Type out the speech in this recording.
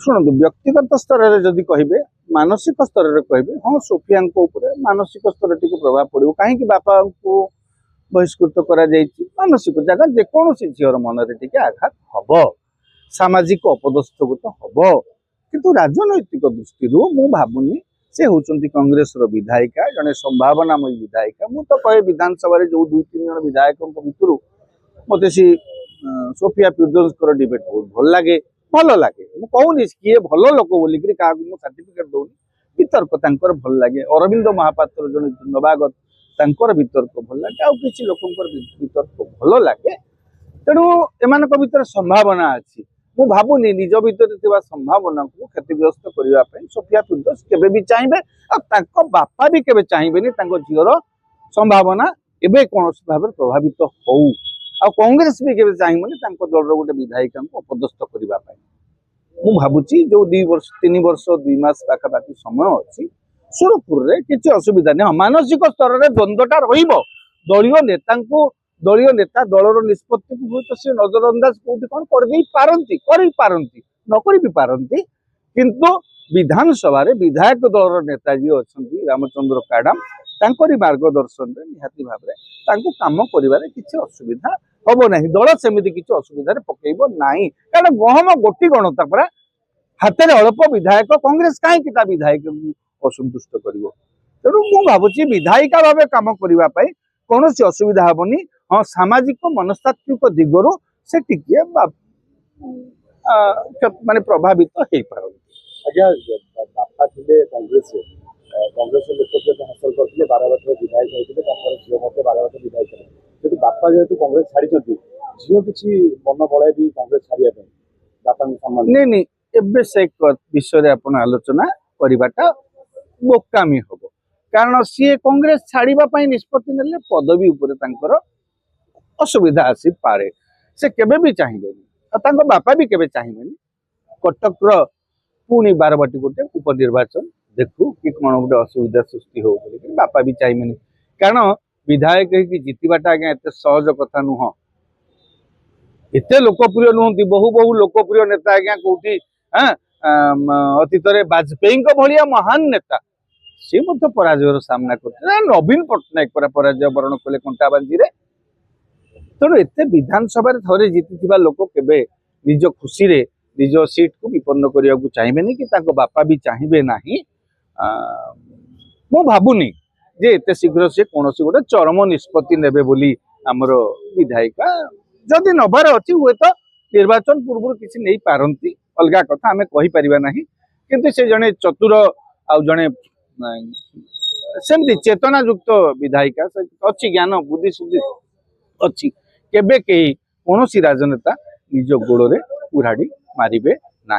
शुणु व्यक्तिगत स्तर में जदि कहे मानसिक स्तर में कहे हाँ सोफिया मानसिक स्तर टी प्रभाव पड़ो कहीं बापा को बहिष्कृत करा मानसिक जगह जेकोसी झीर मन टे आघात हम सामाजिक अपदस्थ तो हम किंतु राजनैतिक दृष्टि मु भावुनी से होती कांग्रेस विधायिका जड़े संभावनामयी विधायिका मु तो कहे विधानसभा जो 2-3 जन विधायकों भितर मत सी सोफिया फिरदौस डिबेट बहुत भल लगे मु कहूनी किए भल लोक बोलिक क्या सर्टिफिकेट दौनी वितर्क भल लगे अरविंद महापात्र जन नवागत तांकर वितर्क भल लगे आउ किसी लोकंकर वितर्क भल लगे तेणु एमान भीतर संभावना अच्छी मु भावुनी निज भीतर संभावना को क्षतिग्रस्त करने सोफिया फिरदौस केबे भी चाहिए और बापा भी केबे चाहिए झीर संभावना एवं कौन भाव प्रभावित हो कांग्रेस भी केबे चाहिए दल गोटे विधायिका अपदस्थ करने मु भावुची जो 2-3 वर्ष 2 मास पाखापाखि समय अच्छी सुरपुर में किसी असुविधा नहीं मानसिक स्तर में द्वंद्वटा दलीय नेता दलर निष्पत्ति को तो सी नजरअंदाज कौटी कौन करपारती नकर भी पारती किंतु विधानसभा विधायक दलर नेता जी अच्छा रामचंद्र काडाम तांकरी मार्गदर्शन में निहाती भाव काम कर असुविधा हम ना दल सेमती किसी असुविधा पकेब ना कारण गहम गोटी गणता परा हाथ में अल्प विधायक कांग्रेस कहीं विधायक असंतुष्ट कर तेणु मु भावुची विधायिका भाव कम करने कौन असुविधा हेनी हाँ सामाजिक मनस्तात्विक दिगरु से टिके माने प्रभावित हो पार आज्ञा बापा थे कांग्रेस कांग्रेस लोकप्रियता हासिल करते 12 वर्ष विधायक होते झील 12 वर्ष विधायक क्योंकि बापा जेहेतु कांग्रेस छाड़ी झील किसी मन बड़ाई भी कांग्रेस छाड़िया बापा सम्मान नहीं एबे से विषय आपन आलोचना करवाटा बोकामी हम कारण सी कांग्रेस छाड़ापी निष्पत्ति ने पदवी उपर असुविधा आसी पारे से केबे भी चाहिए बापा भी केबे चाहिए कटक पुणी 12 गोटे उपनिर्वाचन देखू कि कौन गोटे असुविधा सृष्टि हो बापा भी चाहिए कारण विधायक जीतवाटा आज्ञा एत सहज कथा नुह एत लोकप्रिय नुहति बहु बहु लोकप्रिय नेता आज्ञा कौटी अतीत वाजपेयी भाया महान नेता सी पराजयर सामना करते नवीन पट्टनायक पराजय वरण कले कंटाबाजी तेणु एत विधानसभा थे जीति लोक केबे निज खुशी रे निज सीट को विपन्न करने को चाहिए कि बापा भी चाहिए ना मु भावुनी जे एत शीघ्र से कौन गोटे चरम निष्पत्ति नेबे बोली आमर विधायिका जदि नबार अच्छी हुए तो निर्वाचन पूर्व किसी नहीं पारती अलग कथा आम कहीपर ना किंतु से जड़े चतुर आ जड़े सेमती चेतना युक्त विधायिका अच्छी ज्ञान बुद्धि शुद्धि अच्छी केबे कहीं कौन राजनेता निज गोड़े कुराड़ी मारे ना।